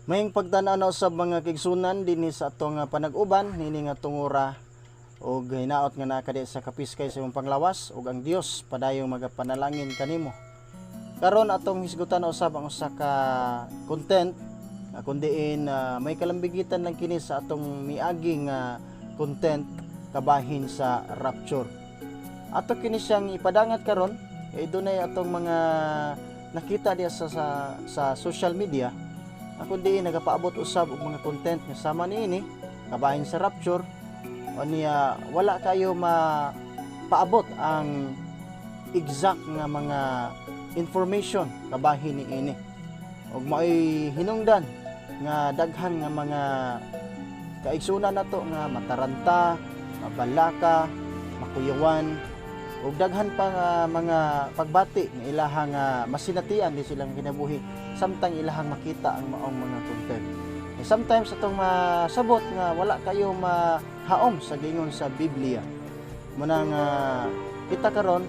Maying pagtanaw na usab mga kigsunan dinhi sa atong panag-uban nini nga tungura og hinaot nga naa kadi sa kapiskay sa imong panglawas ug ang Dios padayong magapanalangin kanimo. Karon atong hisgutan na usab ang usa ka content kundiin may kalambigitan lang kini sa atong miaging content kabahin sa rapture. Ato kini siyang ipadangat karon dunay atong mga nakita diya sa social media kundi nagapaabot usab og mga content nga sama niini kabahin sa rapture o niya wala kayo mapaabot ang exact nga mga information kabahin niini ug maoy hinungdan nga daghan nga mga kaigsunan nato nga mataranta, mabalaka, makuyawan ug daghan pa nga mga pagbati nga ilahang masinatian di silang kinabuhi samtang ilahang makita ang maong mga content. Sometimes atong masabot nga wala kayo mahaom sa gingon sa Biblia. Munang kita karon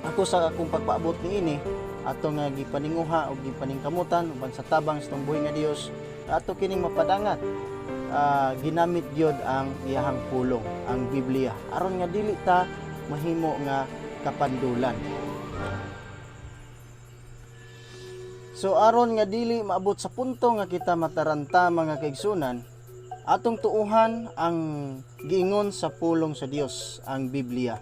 ako sa akong pagpaabot niini atong gipaninguha ug gipaningkamutan uban sa tabang sa buhi nga Dios ato kining mapadangat ginamit gyud ang iyahang pulong ang Biblia aron nga dili ta mahimo nga kapandulan. So aron nga dili maabot sa punto nga kita mataranta mga kaigsunan, atong tuuhan ang giingon sa pulong sa Dios ang Biblia.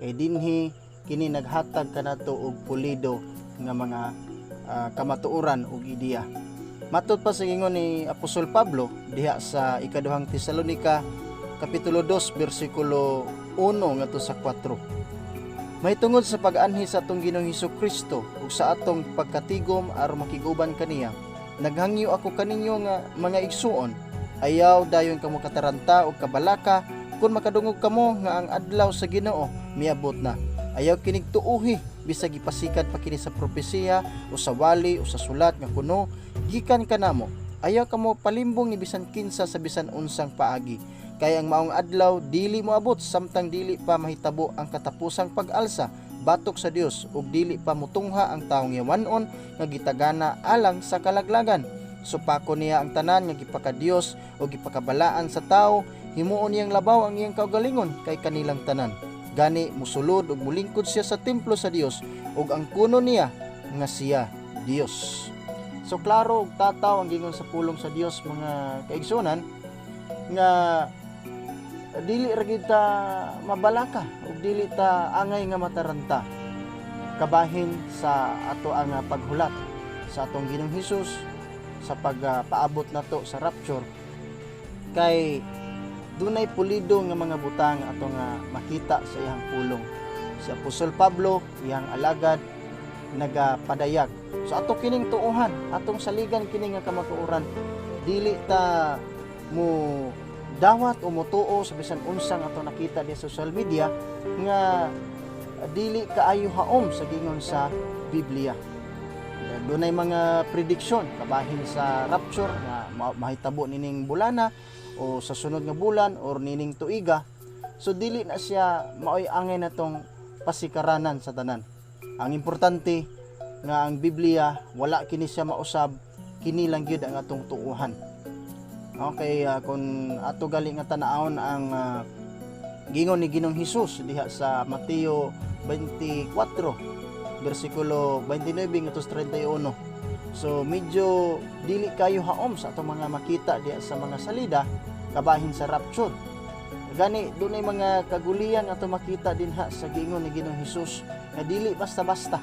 Kay dinhi kini naghatag kanato og pulido nga mga kamatuoran ug ideya. Matud pa sa giingon ni Apostol Pablo diha sa ikaduhang Tesalonica kapitulo 2 bersikulo 1 ngadto sa 4. Mahitungod sa pag-anhi sa atong Ginoong Hesukristo ug sa atong pagkatigom aron makiguban kaniya, naghangyo ako kaninyo nga mga igsuon, ayaw dayon kamo kataranta ug kabalaka kun makadungog kamo nga ang adlaw sa Ginoo miabot na. Ayaw kinig tuuhi bisag ipasikat pa kini sa propesiya o sa wali o sa sulat nga kuno gikan kanamo. Ayaw kamo palimbong ni bisan kinsa sa bisan unsang paagi. Kaya ang maong adlaw dili moabot samtang dili pa mahitabo ang katapusang pag-alsa batok sa Dios ug dili pa mutungha ang taong yawanon nga gitagana alang sa kalaglagan. Supako niya ang tanan nga gipaka-Dios ug gipakabalaan sa tao, himuon niyang labaw ang iyang kaugalingon kay kanilang tanan. Gani musulod ug mulingkod siya sa templo sa Dios ug ang kuno niya nga siya Dios. So klaro ug tataw ang gingon sa pulong sa Dios mga kaigsunan nga dili ra gid ta mabalaka ug dili ta angay nga mataranta kabahin sa ato ang paghulat sa atong Ginoong Hesus sa pagpaabot nato sa rapture kay dunay pulido nga mga butang atong makita sa iyang pulong. Si Apostol Pablo iyang alagad nagapadayag so ato kining tuuhan atong saligan kini nga kamatuoran dili ta mo dawat o motuo sa bisan unsang ato nakita di social media nga dili kaayo haom sa gingon sa Biblia. Dunay mga prediction kabahin sa rapture nga mahitabo nining bulana o sa sunod nga bulan or nining tuiga. So dili na siya maoy angay natong pasikaranan sa tanan. Ang importante nga ang Biblia wala kini siya mausab, kini lang gyud ang atong tuuhan. Okay, kung ato gali nga tanaon ang gingon ni Ginoong Hesus diha sa Mateo 24 bersikulo 29 ngadto 31. So medyo dili kayo haom sa atong mga makita diha sa mga salida kabahin sa rapture. Gani dunay mga kagulian ato makita dinha sa gingon ni Ginoong Hesus nga dili basta-basta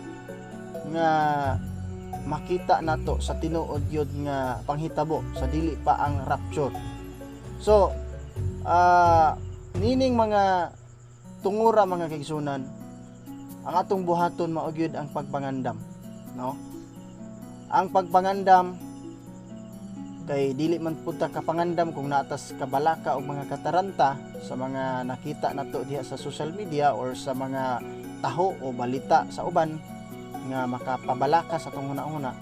nga makita nato sa tinuod yun nga panghitabo sa dili pa ang rapture. So nining mga tungura mga kaigsunan ang atong buhaton mao gyud ang pagpangandam, no? Ang pagpangandam kay dili man pud ta kapangandam kung naatas kabalaka o mga kataranta sa mga nakita nato diha sa social media or sa mga taho o balita sa uban nga makapabalaka sa atong una-una.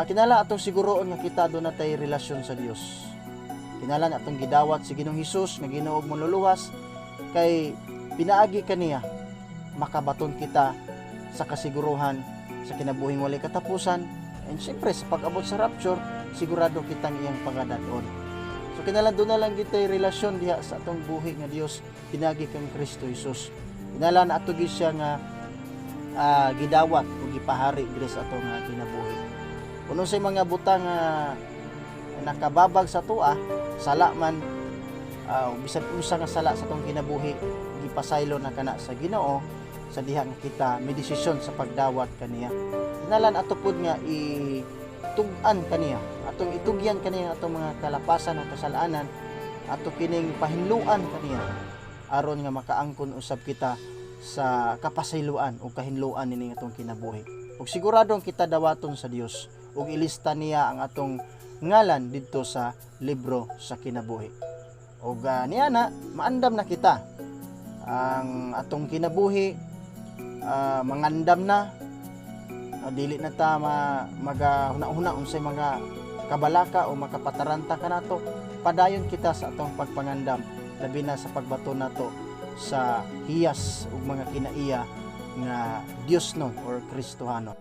Kinala atong siguroon nga kita do natay relasyon sa Dios. Kinala atong gidawat si Ginoong Hesus nga Ginoo ug manluluwas kay pinaagi kaniya makabaton kita sa kasiguruhan sa kinabuhing walay katapusan and syempre sa pag-abot sa rapture sigurado kitang iyang pangadadon. So kinahanglan na lang gitay relasyon diha sa atong buhi nga Dios pinagi kang Kristo Jesus. Kinahanglan ato gid siya nga gidawat o gipahari diri sa atong kinabuhi. Kuno say mga butang nakababag sa tuwa, sala man bisan unsa nga sala sa atong kinabuhi, gipasaylo na kana sa Ginoo sa diha nga kita may desisyon sa pagdawat kaniya. Kinahanglan ato pud nga itug-an kaniya, atong itugyan kaniya atong mga kalapasan o kasalanan, ato kining pahinluan kaniya aron nga makaangkon usab kita sa kapasayloan o kahinluan nining atong kinabuhi. Ug siguradong kita dawaton sa Dios ug ilista niya ang atong ngalan didto sa libro sa kinabuhi. Ug niya na maandam na kita ang atong kinabuhi, mangandam na, dili na ta magahuna-huna unsay mga kabalaka o makapataranta kanato. Padayon kita sa atong pagpangandam, labi na sa pagbato nato sa hiyas ug mga kinaiya nga Dios no or Kristohano.